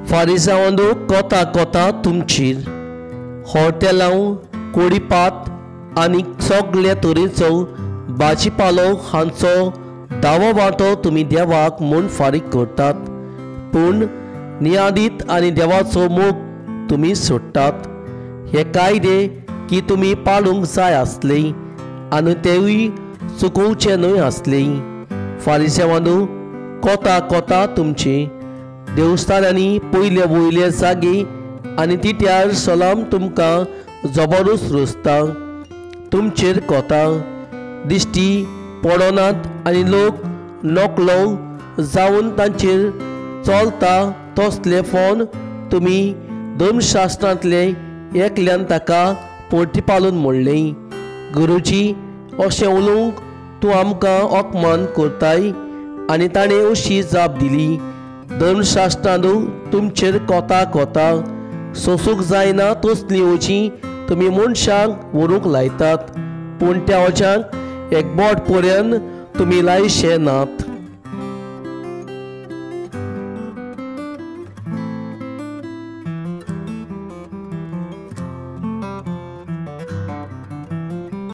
फारिसावांदो कोता कोता तुमचेर हॉटेलां कोडीपात आनी सगळे तरेचो भाजीपालो हांचो दावो वांटो तुमी देवाक म्हूण फारीक करतात, पूण नियादीत आनी देवाचो मोग तुमी सोडटात। हे कायदे की तुमी पाळूंक जाय आसले आनी तेवूय चुकोवचे न्हय आसले। फारिसावांदो कोता कोता तुमचे देवस्थानांनी पयले वयले जागे आनी तिट्यार सलाम तुमकां जबरूच रोसता। तुमचेर कोता दिश्टी पडनात आनी लोक नकलो जावन तांचेर चलता तसले फोन तुमी धर्मशास्त्रांतले एकल्यान ताका पोरतीपालून म्हणलें, गुरुजी अशें उलोवंक तूं आमकां अपमान करताय। आनी ताणें अशी जाप दिली, धर्मशास्त्रांत तुमचेर कोता कोता सोंसूंक जायना तसलीं ओजी तुमी मनशांक व्हरूंक लायतात, पूण त्या ओजांक एक बोट पर्यंत तुमी लायशे नात।